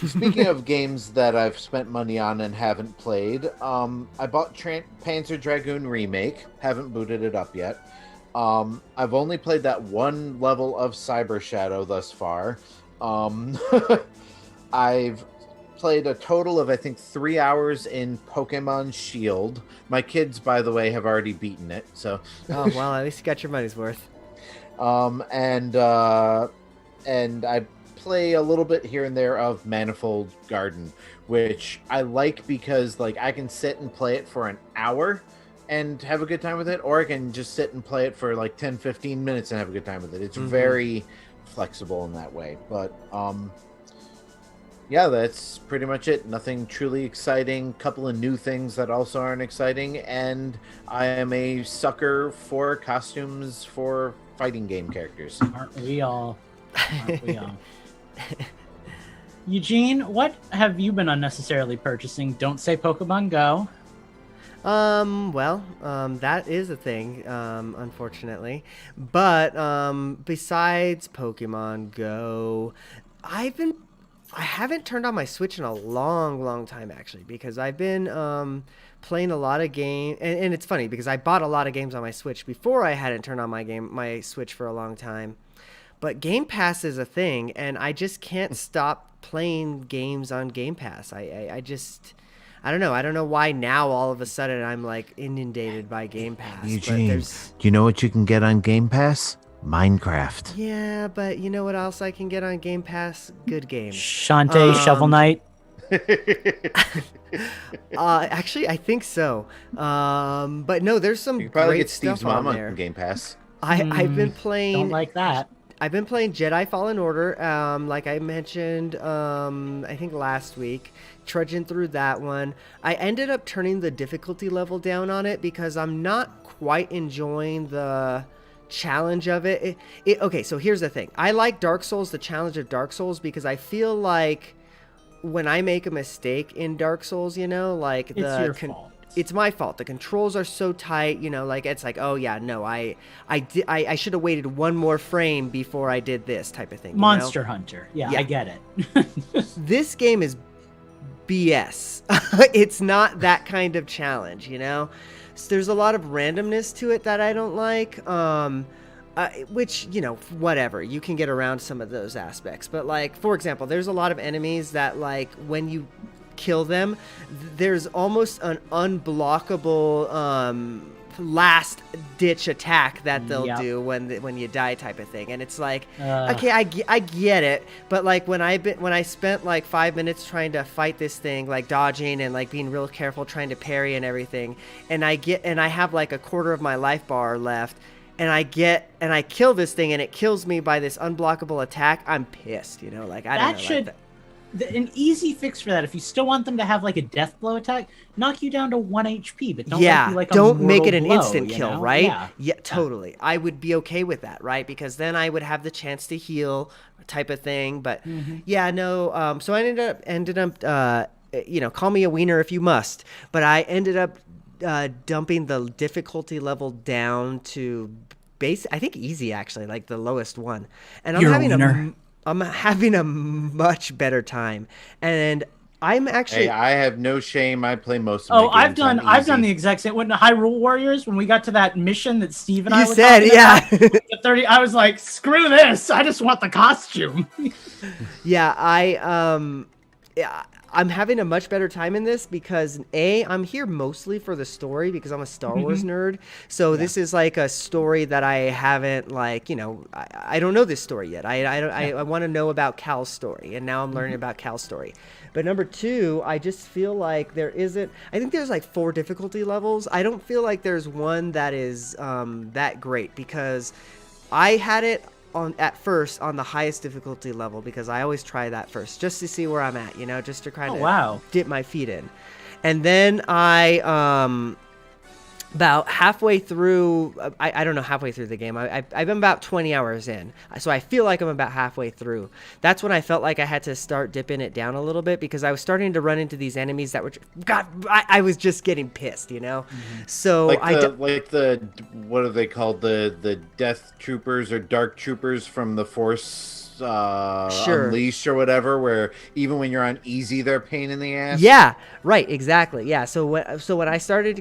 Speaking of games that I've spent money on and haven't played, I bought Panzer Dragoon Remake. Haven't booted it up yet. I've only played that one level of Cyber Shadow thus far. I've played a total of, I think, 3 hours in Pokemon Shield. My kids, by the way, have already beaten it. So, oh well, at least you got your money's worth. And I play a little bit here and there of Manifold Garden, which I like because like I can sit and play it for an hour and have a good time with it, or I can just sit and play it for like 10-15 minutes and have a good time with it. It's very flexible in that way. But yeah, that's pretty much it. Nothing truly exciting. Couple of new things that also aren't exciting, and I am a sucker for costumes for fighting game characters. Aren't we all? Aren't we all? Eugene, what have you been unnecessarily purchasing? Don't say Pokemon Go. Well, that is a thing, unfortunately. But, besides Pokemon Go, I haven't turned on my Switch in a long time, actually, because I've been, playing a lot of games, and it's funny because I bought a lot of games on my Switch before I hadn't turned on my Switch for a long time. But Game Pass is a thing, and I just can't stop playing games on Game Pass. I don't know. I don't know why now all of a sudden I'm like inundated by Game Pass. Eugene, do you know what you can get on Game Pass? Minecraft. Yeah, but you know what else I can get on Game Pass? Good games. Shantae, Shovel Knight. Actually, I think so. But no, there's some You can probably great get Steve's stuff on mom there. on Game Pass. I've been playing. Don't like that. I've been playing Jedi Fallen Order, like I mentioned, I think last week, trudging through that one. I ended up turning the difficulty level down on it because I'm not quite enjoying the challenge of it. Okay, so here's the thing. I like Dark Souls, the challenge of Dark Souls, because I feel like when I make a mistake in Dark Souls, like It's your fault. It's my fault. The controls are so tight, like it's like, oh yeah, no, I should have waited one more frame before I did this type of thing. Monster Hunter. Yeah, I get it. This game is BS. It's not that kind of challenge, So there's a lot of randomness to it that I don't like. Which, whatever. You can get around some of those aspects. But like, for example, there's a lot of enemies that like when you kill them, there's almost an unblockable last ditch attack that they'll do when you die type of thing. And it's like, okay, I get it, but like when I spent like 5 minutes trying to fight this thing, like dodging and like being real careful trying to parry and everything, and I have like a quarter of my life bar left, and I kill this thing and it kills me by this unblockable attack, I'm pissed, like I don't know. An easy fix for that, if you still want them to have like a death blow attack, knock you down to 1 HP, but don't make it an blow, instant kill, right? Yeah, totally. I would be okay with that, right? Because then I would have the chance to heal, type of thing. But so I ended up call me a wiener if you must, but I ended up dumping the difficulty level down to I think easy, actually, like the lowest one, and I'm having a much better time, and I'm actually. Hey, I have no shame. I play most of my games I've done the exact same. When Hyrule Warriors, when we got to that mission that Steve and I were said, talking about, the 30, I was like, screw this. I just want the costume. Yeah, I'm having a much better time in this because I'm here mostly for the story because I'm a Star Wars nerd. So this is like a story that I haven't I don't know this story yet. I want to know about Cal's story, and now I'm learning about Cal's story. But number two, I just feel like I think there's like 4 difficulty levels. I don't feel like there's one that is that great because I had it at first on the highest difficulty level because I always try that first just to see where I'm at, just to kind of dip my feet in. And then I about halfway through, I don't know, halfway through the game. I've been about 20 hours in, so I feel like I'm about halfway through. That's when I felt like I had to start dipping it down a little bit because I was starting to run into these enemies that were, I was just getting pissed, So like the what are they called, the Death Troopers or Dark Troopers from the Force Unleashed or whatever, where even when you're on easy, they're a pain in the ass. Yeah, right, exactly. Yeah, so when I started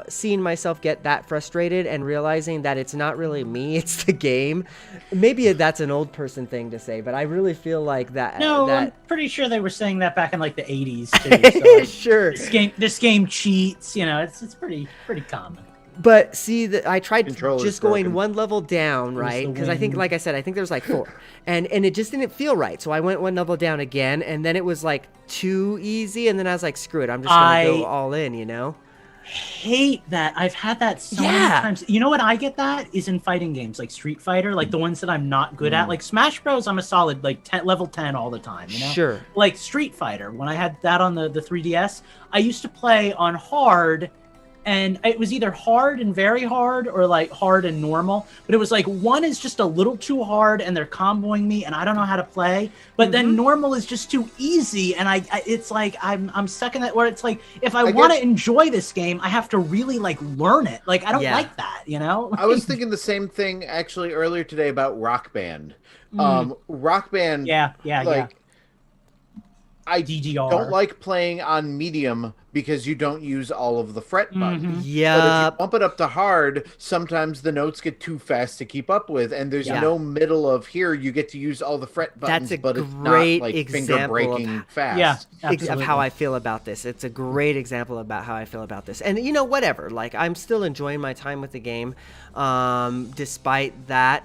seeing myself get that frustrated and realizing that it's not really me, it's the game. Maybe that's an old person thing to say, but I really feel like that. No, I'm pretty sure they were saying that back in like the 80s too. So sure. This game cheats. It's pretty common. But see, I tried Controller's just going broken. one level down, right? the Because I think, wind. like I said, I think there's like 4, and it just didn't feel right. So I went one level down again, and then it was like too easy, and then I was like, screw it, I'm just gonna go all in, you know? Hate that. I've had that so many Yeah. times. You know what I get that is in fighting games like Street Fighter, like the ones that I'm not good at. Like Smash Bros, I'm a solid like level 10 all the time, you know? Sure. Like Street Fighter, when I had that on the 3DS, I used to play on hard, and it was either hard and very hard or like hard and normal, but it was like one is just a little too hard and they're comboing me and I don't know how to play, but then normal is just too easy, and I it's like I'm stuck in that where it's like if I want to enjoy this game I have to really like learn it. Like I don't like that, you know? I was thinking the same thing actually earlier today about Rock Band. Rock Band, I DDR. don't like playing on medium because you don't use all of the fret buttons. Yeah. But if you bump it up to hard, sometimes the notes get too fast to keep up with, and there's no middle of here. You get to use all the fret buttons, That's a but it's great not like example finger breaking fast. Yeah, of absolutely. how I feel about this. It's a great example about how I feel about this. And you know, whatever. Like I'm still enjoying my time with the game, despite that,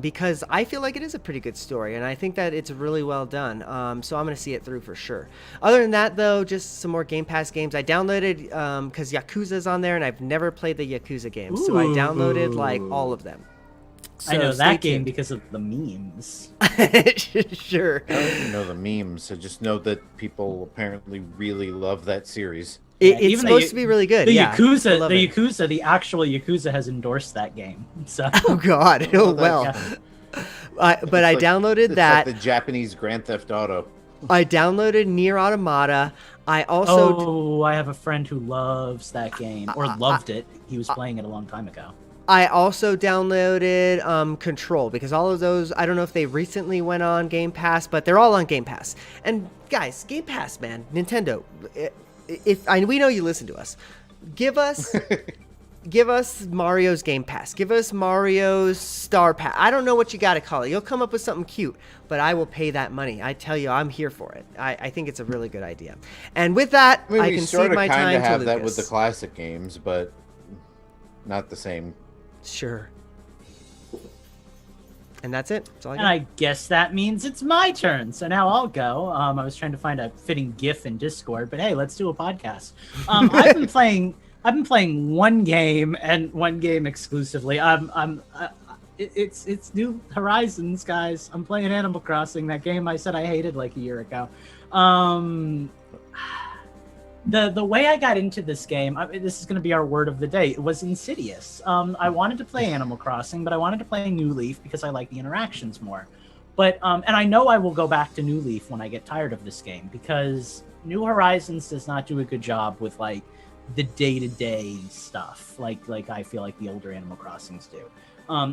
because I feel like it is a pretty good story, and I think that it's really well done. So I'm gonna see it through for sure. Other than that, though, just some more Game Pass games. I downloaded because Yakuza's on there, and I've never played the Yakuza games, so I downloaded like all of them. So I know stay that game tuned. because of the memes. Sure. I don't even know the memes. I just know that people apparently really love that series. It's Even the supposed to be really good. The yeah, I Yakuza, love the it. Yakuza, the actual Yakuza has endorsed that game. So Oh God. Oh well. yeah. But I downloaded It's that. like the Japanese Grand Theft Auto. I downloaded Nier Automata. I also I have a friend who loves that game, or loved it. He was playing it a long time ago. downloaded Control, because all of those, I don't know if they recently went on Game Pass, but they're all on Game Pass. And guys, Game Pass, man, Nintendo, we know you listen to us. Give us Mario's Game Pass. Give us Mario's Star Pass. I don't know what you got to call it. You'll come up with something cute, but I will pay that money. I tell you, I'm here for it. I think it's a really good idea. And with that, I mean, I we can sort cede of my kind time of to have Lucas. that with the classic games, but not the same. Sure. And that's it. That's all I And got. I guess that means it's my turn. So now I'll go. I was trying to find a fitting GIF in Discord, but hey, let's do a podcast. I've been playing one game and one game exclusively. It's New Horizons, guys. I'm playing Animal Crossing, that game I said I hated like a year ago. The way I got into this game, this is going to be our word of the day, it was Insidious. I wanted to play Animal Crossing, but I wanted to play New Leaf because I like the interactions more. But and I know I will go back to New Leaf when I get tired of this game, because New Horizons does not do a good job with like the day-to-day stuff like I feel like the older Animal Crossings do.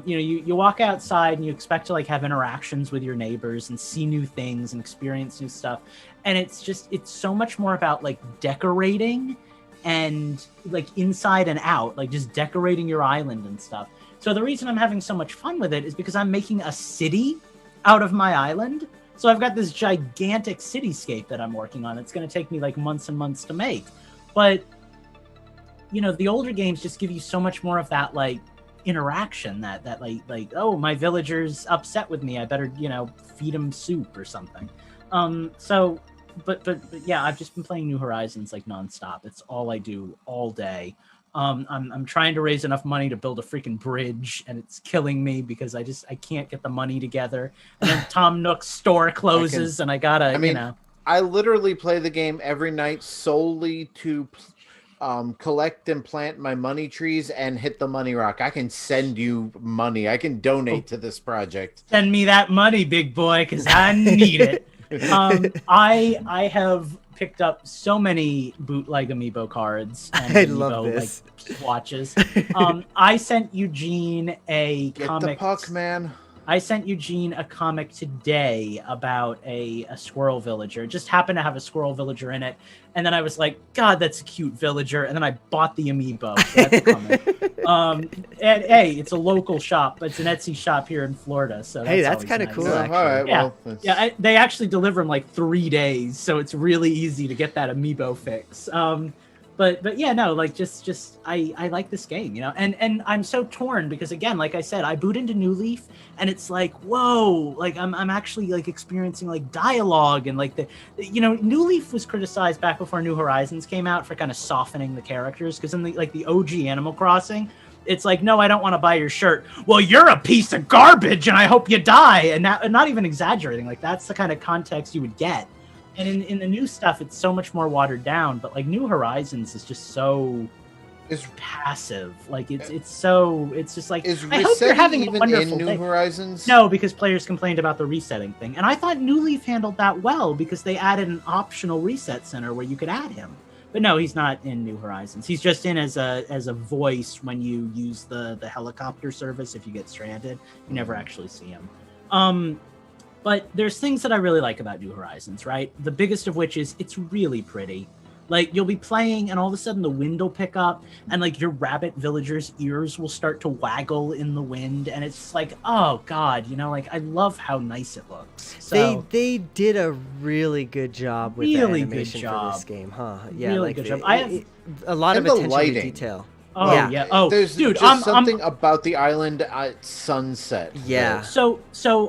You walk outside and you expect to like have interactions with your neighbors and see new things and experience new stuff, and it's so much more about like decorating and like inside and out, like just decorating your island and stuff. So the reason I'm having so much fun with it is because I'm making a city out of my island. So I've got this gigantic cityscape that I'm working on. It's going to take me like months and months to make, but the older games just give you so much more of that like interaction that like oh, my villager's upset with me, I better feed him soup or something. But yeah, I've just been playing New Horizons like nonstop. It's all I do all day. I'm trying to raise enough money to build a freaking bridge, and it's killing me because I can't get the money together. And then Tom Nook's store closes, and I gotta I literally play the game every night solely to collect and plant my money trees and hit the money rock. I can send you money. I can donate to this project. Send me that money, big boy, because I need it. I have picked up so many bootleg amiibo cards and I amiibo love this. like watches. I sent Eugene a Get comic. the puck, man. I sent Eugene a comic today about a squirrel villager. It just happened to have a squirrel villager in it. And then I was like, God, that's a cute villager. And then I bought the amiibo. So that's coming. And hey, it's a local shop. It's an Etsy shop here in Florida. So that's kind of nice. cool, Yeah, actually. all right, Yeah, well, yeah. They actually deliver in like 3 days, so it's really easy to get that amiibo fix. But yeah, no, like just I like this game, you know, and I'm so torn because again, like I said, I boot into New Leaf and it's like, whoa, like I'm actually like experiencing like dialogue and like you know, New Leaf was criticized back before New Horizons came out for kind of softening the characters, because in the OG Animal Crossing, it's like, no, I don't want to buy your shirt. Well, you're a piece of garbage and I hope you die. And not even exaggerating, like that's the kind of context you would get. And in the new stuff, it's so much more watered down. But like New Horizons is just so passive. Like it's just like, I hope you're having a wonderful New day. Horizons? No, because players complained about the resetting thing. And I thought New Leaf handled that well because they added an optional reset center where you could add him. But no, he's not in New Horizons. He's just in as a voice when you use the helicopter service. If you get stranded, you never actually see him. But there's things that I really like about New Horizons, right? The biggest of which is it's really pretty. Like you'll be playing and all of a sudden the wind will pick up and like your rabbit villagers' ears will start to waggle in the wind. And it's like, oh God, you know, like I love how nice it looks. So they did a really good job with the animation for this game, huh? Yeah, really like good job. I have a lot of the attention lighting. to detail. Oh yeah. Oh, there's dude, just something about the island at sunset. Yeah. So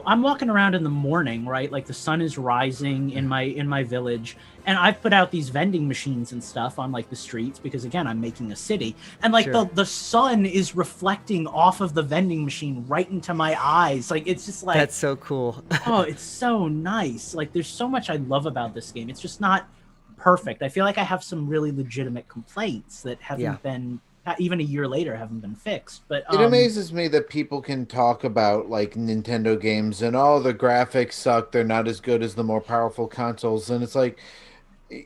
I'm walking around in the morning, right? Like the sun is rising in my village, and I've put out these vending machines and stuff on like the streets because again, I'm making a city, and like the sun is reflecting off of the vending machine right into my eyes. Like it's just like, that's so cool. Oh, it's so nice. Like there's so much I love about this game. It's just not perfect. I feel like I have some really legitimate complaints that haven't been, even a year later, haven't been fixed. But it amazes me that people can talk about like Nintendo games and the graphics suck, they're not as good as the more powerful consoles, and it's like,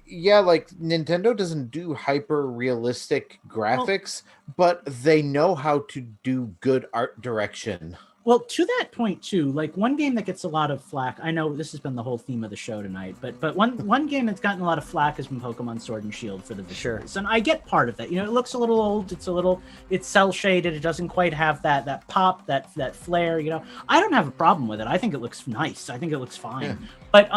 yeah, like Nintendo doesn't do hyper realistic graphics, but they know how to do good art direction. Well, to that point too, like one game that gets a lot of flack, I know this has been the whole theme of the show tonight, but one game that's gotten a lot of flack has been Pokemon Sword and Shield for the visuals. And I get part of that. You know, it looks a little old, it's cel shaded, it doesn't quite have that pop, that flair, you know. I don't have a problem with it. I think it looks nice. I think it looks fine. Yeah. But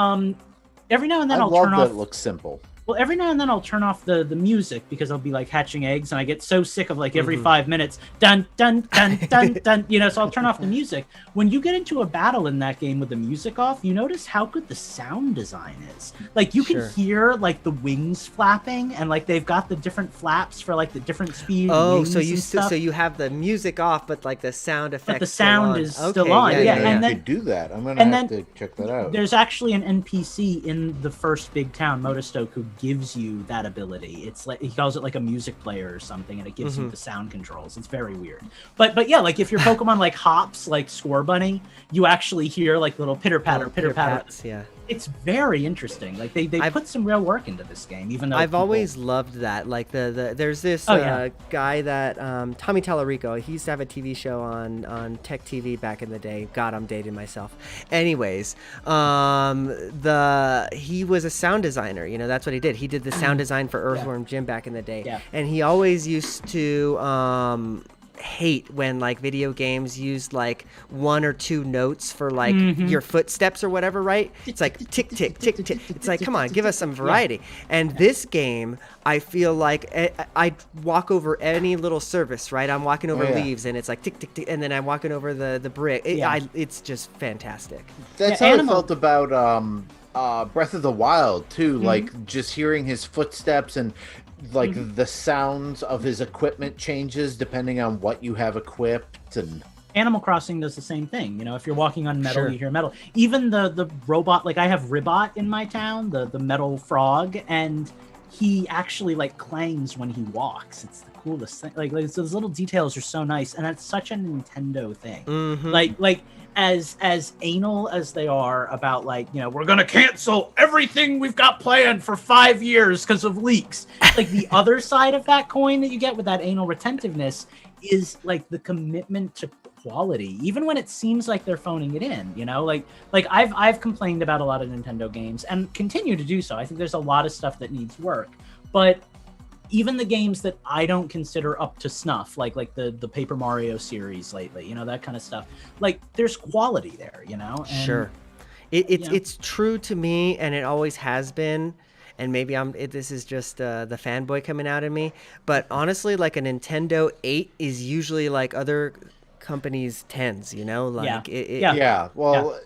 every now and then I'll turn off. It looks simple. Well, every now and then I'll turn off the music because I'll be like hatching eggs and I get so sick of like every 5 minutes, dun, dun, dun, dun, dun, you know, so I'll turn off the music. When you get into a battle in that game with the music off, you notice how good the sound design is. Like you can hear like the wings flapping and like they've got the different flaps for like the different speed. Oh, so you have the music off, but like the sound effects. But the sound is still on. Yeah. And then you could do that. I'm gonna have to check that out. There's actually an NPC in the first big town, Motostoke, who gives you that ability. It's like he calls it like a music player or something, and it gives you the sound controls. It's very weird. But yeah, like if your Pokemon like hops like Score Bunny, you actually hear like little pitter patter. Yeah. It's very interesting. Like they put some real work into this game, even though I've always loved that. Like there's this guy that Tommy Tallarico. He used to have a TV show on Tech TV back in the day. God, I'm dating myself. Anyways, he was a sound designer. You know, that's what he did. He did the sound design for Earthworm Jim back in the day. Yeah. And he always used to hate when like video games used like 1 or 2 notes for like your footsteps or whatever, right? It's like tick tick tick tick. It's like, come on, give us some variety. And this game, I feel like I walk over any little surface, right? I'm walking over leaves and it's like tick tick tick, and then I'm walking over the brick. It's just fantastic. That's how I felt about Breath of the Wild too, like just hearing his footsteps and like the sounds of his equipment changes depending on what you have equipped. And Animal Crossing does the same thing. You know, if you're walking on metal, you hear metal. Even the robot, like I have Ribot in my town, the metal frog, and he actually like clangs when he walks. It's the coolest thing. Like so those little details are so nice, and that's such a Nintendo thing. Like as anal as they are about like, you know, we're gonna cancel everything we've got planned for 5 years because of leaks. Like the other side of that coin that you get with that anal retentiveness is like the commitment to quality, even when it seems like they're phoning it in. You know, like I've complained about a lot of Nintendo games and continue to do so. I think there's a lot of stuff that needs work, but even the games that I don't consider up to snuff, like the Paper Mario series lately, you know, that kind of stuff, like there's quality there, you know? And, it's true to me, and it always has been. and maybe this is just the fanboy coming out in me, but honestly, like a Nintendo 8 is usually like other companies' 10s, you know, like yeah. Well,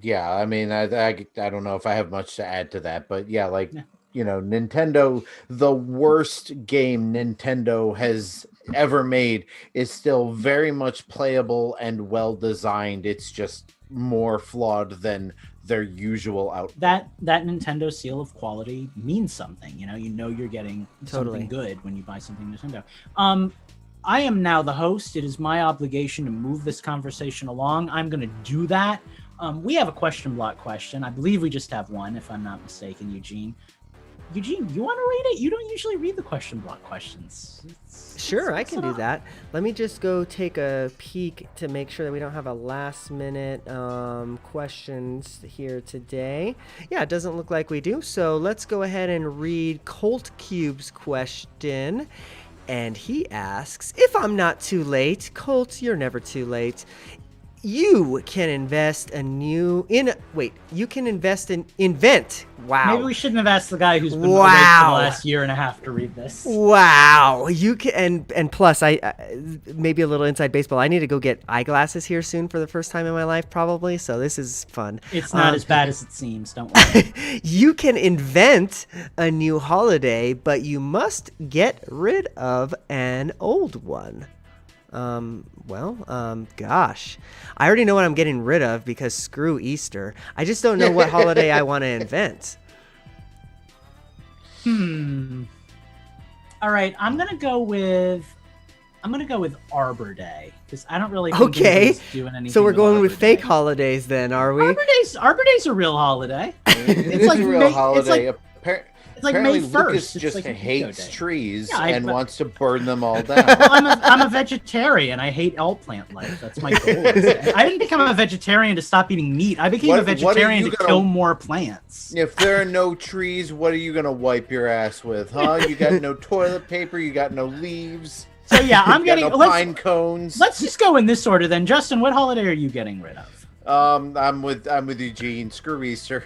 yeah. I mean, I don't know if I have much to add to that, but yeah, like Nintendo, the worst game Nintendo has ever made is still very much playable and well designed. It's just more flawed than their usual output. That Nintendo seal of quality means something. You know you're getting something good when you buy something Nintendo. I am now the host. It is my obligation to move this conversation along. I'm going to do that. We have a question block question. I believe we just have one, if I'm not mistaken, Eugene. Eugene, you want to read it? You don't usually read the question block questions. Sure, I can do that. Let me just go take a peek to make sure that we don't have a last minute questions here today. Yeah, it doesn't look like we do. So let's go ahead and read Colt Cube's question. And he asks, if I'm not too late, Colt, you're never too late. You can invent. Wow. Maybe we shouldn't have asked the guy who's been awake for the last year and a half to read this. Wow. You can, and plus, I maybe a little inside baseball. I need to go get eyeglasses here soon for the first time in my life, probably. So this is fun. It's not as bad as it seems. Don't worry. You can invent a new holiday, but you must get rid of an old one. Gosh, I already know what I'm getting rid of because screw Easter. I just don't know what holiday I want to invent. All right, I'm gonna go with Arbor Day because I don't really think anybody's doing anything. So we're going with fake Day. Holidays then, are we? Arbor Day's a real holiday. It's like a real holiday. It's like apparently May 1st. Lucas just like hates trees Yeah, and wants to burn them all down. Well, I'm a vegetarian. I hate all plant life. That's my goal. I didn't become a vegetarian to stop eating meat. I became a vegetarian to kill more plants. If there are no trees, what are you going to wipe your ass with, huh? You got no toilet paper. You got no leaves. So yeah, I'm getting pine cones. Let's just go in this order then. Justin, what holiday are you getting rid of? I'm with Eugene. Screw Easter.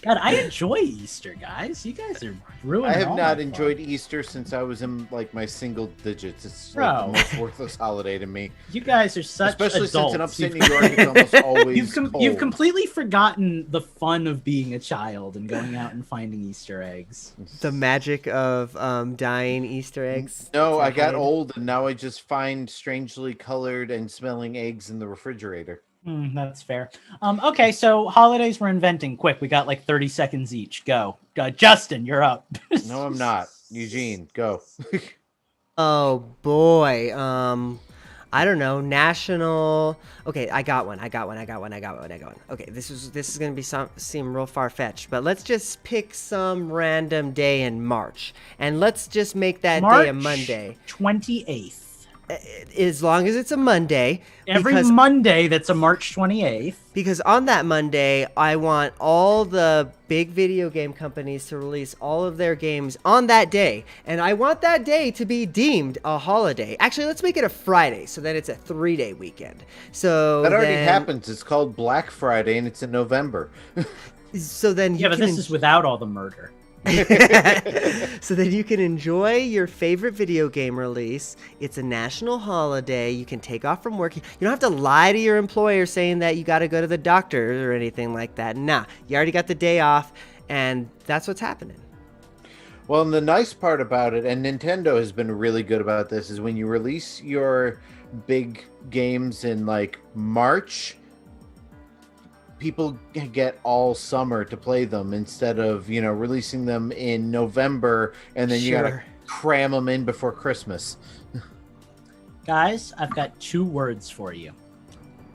God, I enjoy Easter, guys. You guys are ruining. I have not enjoyed Easter since I was in like my single digits. It's like the most worthless holiday to me. You guys are such especially adults. Since in upstate New York, it's almost always cold. You've completely forgotten the fun of being a child and going out and finding Easter eggs. The magic of dying Easter eggs. No, I got old and now I just find strangely colored and smelling eggs in the refrigerator. That's fair. Okay, so holidays we're inventing. Quick, we got like 30 seconds each. Go. Justin, you're up. No, I'm not. Eugene, go. Oh boy. I don't know. National. Okay, I got one. Okay, this is gonna seem real far fetched, but let's just pick some random day in March, and let's just make that day a Monday. 28th. As long as it's a Monday. Every Monday that's a March 28th. Because on that Monday, I want all the big video game companies to release all of their games on that day. And I want that day to be deemed a holiday. Actually, let's make it a Friday so that it's a 3-day weekend. So that already happens. It's called Black Friday and it's in November. So then but this is without all the murder. So that you can enjoy your favorite video game release. It's a national holiday. You can take off from work. You don't have to lie to your employer saying that you got to go to the doctor or anything like that. Nah, you already got the day off, and that's what's happening. Well, and the nice part about it, and Nintendo has been really good about this, is when you release your big games in like March, people get all summer to play them instead of, releasing them in November and then you gotta cram them in before Christmas. Guys, I've got 2 words for you.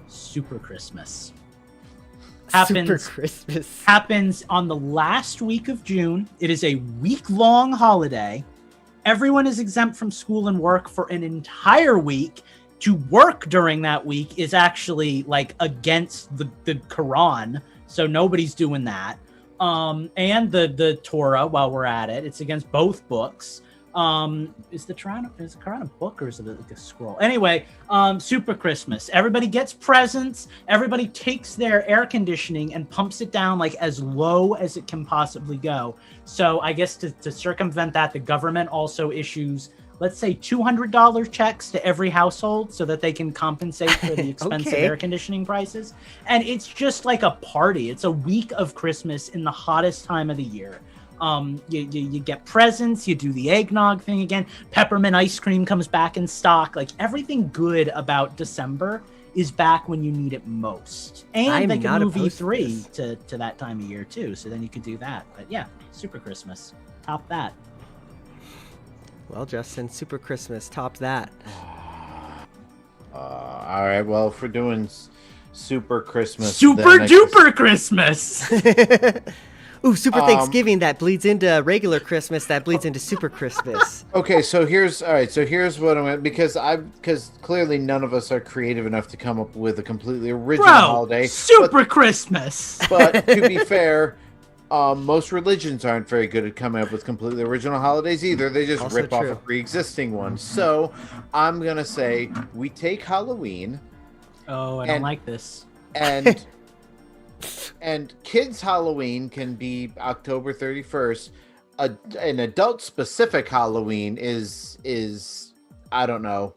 Super Christmas. Happens on the last week of June. It is a week-long holiday. Everyone is exempt from school and work for an entire week. To work during that week is actually like against the Quran, so nobody's doing that. And the Torah while we're at it, it's against both books. Is it a book or is it like a scroll? Anyway, Super Christmas. Everybody gets presents. Everybody takes their air conditioning and pumps it down like as low as it can possibly go. So I guess to circumvent that, the government also issues, let's say, $200 checks to every household so that they can compensate for the expensive Okay. air conditioning prices. And it's just like a party. It's a week of Christmas in the hottest time of the year. You get presents, you do the eggnog thing again. Peppermint ice cream comes back in stock. Like, everything good about December is back when you need it most. And I'm they not can move opposed to E3 to that time of year too. So then you could do that. But yeah, Super Christmas. Top that. Well, Justin, Super Christmas, top that. All right. Well, if we're doing Super Christmas, Super then I guess- duper Christmas. Ooh, Super Thanksgiving that bleeds into regular Christmas, that bleeds into Super Christmas. Okay, so here's what I'm gonna, because clearly none of us are creative enough to come up with a completely original holiday. Super Christmas. But to be fair, most religions aren't very good at coming up with completely original holidays either. They just Also rip off true. a pre-existing one. So I'm gonna say we take Halloween Oh, I don't And- like this. and and kids' Halloween can be October 31st. An adult specific Halloween is I don't know.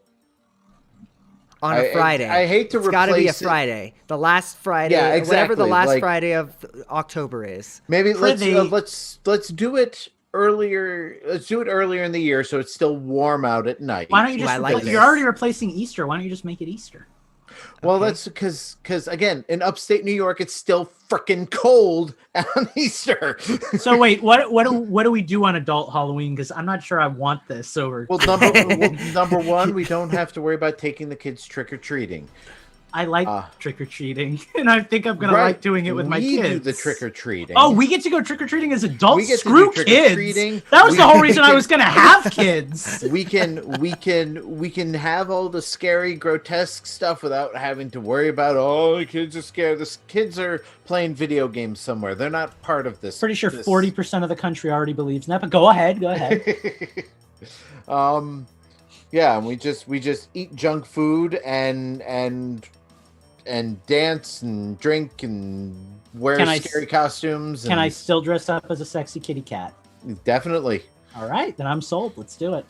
On a Friday. I hate to It's got to be a replace it. Friday. The last Friday. Yeah, Whatever the exactly, last like- Friday of October is. Maybe Prithee. let's do it earlier. Let's do it earlier in the year so it's still warm out at night. Why don't you Ooh, I just like you're this. already replacing Easter. Why don't you just make it Easter? Well, Okay. that's because again, in upstate New York, it's still freaking cold on Easter. So wait, what do we do on adult Halloween? Because I'm not sure I want this over. Well, number one, we don't have to worry about taking the kids trick or treating. I like trick or treating, and I think I'm gonna Right. like doing it with my We kids. do the trick or treating. Oh, we get to go trick or treating as adults. We get to Screw do kids. trick-or-treating. That was We- the whole reason I was gonna have kids. we can have all the scary, grotesque stuff without having to worry about the kids are scared. The kids are playing video games somewhere. They're not part of this. Pretty sure this- 40% of the country already believes in that. But go ahead. Yeah, and we just eat junk food and dance and drink and wear Can I scary costumes. Can I and- still dress up as a sexy kitty cat? Definitely. All right, then I'm sold. Let's do it.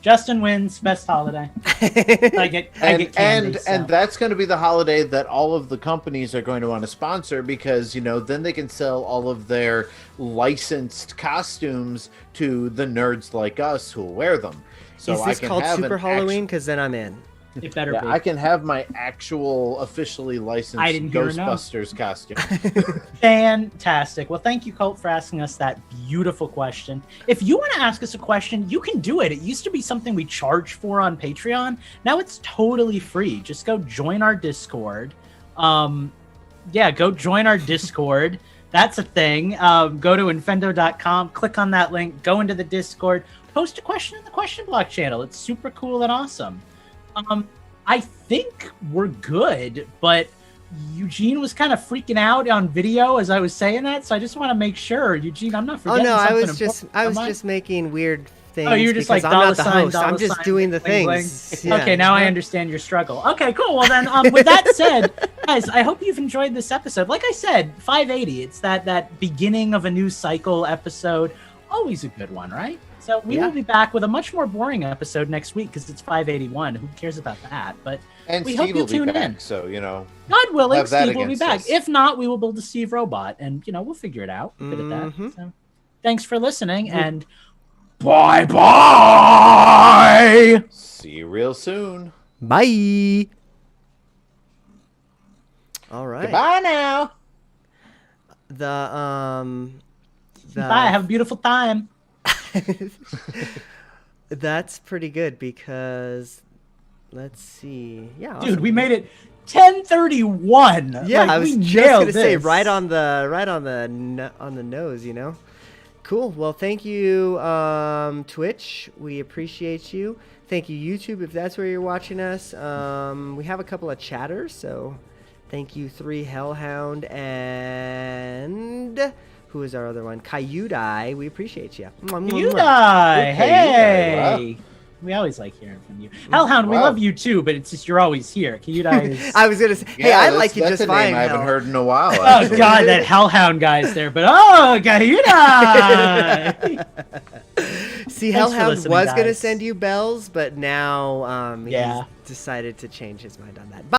Justin wins best holiday. I get candy. so. And that's going to be the holiday that all of the companies are going to want to sponsor because then they can sell all of their licensed costumes to the nerds like us who will wear them. So Is I this can called have Super an Halloween? Because then I'm in. It better Yeah, be. I can have my actual officially licensed I didn't hear no. Ghostbusters costume. Fantastic. Well, thank you, Colt, for asking us that beautiful question. If you want to ask us a question, you can do it. It used to be something we charged for on Patreon. Now it's totally free. Just go join our Discord. Go join our Discord. That's a thing. Go to infendo.com, click on that link, go into the Discord, post a question in the question block channel. It's super cool and awesome. I think we're good, but Eugene was kind of freaking out on video as I was saying that, so I just want to make sure, Eugene, I'm not Oh forgetting no, I something was just important, am just making weird things. Oh, you're just because like I'm not the $sign, host. I'm just $sign, doing the bling, bling. things. Yeah. Okay, now I understand your struggle. Okay, cool. Well then, with that said, guys, I hope you've enjoyed this episode. Like I said, 580. It's that beginning of a new cycle episode. Always a good one, right? So we will be back with a much more boring episode next week because it's 581. Who cares about that? But And we Steve hope will you'll be tune back, in. so God willing, have that Steve will be against back. us. If not, we will build a Steve robot, and we'll figure it out. We're good at that. So, thanks for listening, and bye bye. see you real soon. Bye. All right. Goodbye now. The Bye. Have a beautiful time. That's pretty good because let's see. Yeah, Dude, we made it 10:31. Yeah, Like, I was we just nailed gonna say this. right on the nose, Cool. Well, thank you, Twitch. We appreciate you. Thank you, YouTube, if that's where you're watching us. We have a couple of chatters, so thank you, 3 Hellhound and who is our other one? Kayudai, we appreciate you. Kayudai, hey. Wow. We always like hearing from you. Hellhound, we love you too, but it's just you're always here. Kayudai is... I was going to say, hey, I like you just fine. I haven't heard in a while. Oh, God, that Hellhound guy's there. But, oh, Kayudai! See, Hellhound was going to send you bells, but now he's decided to change his mind on that.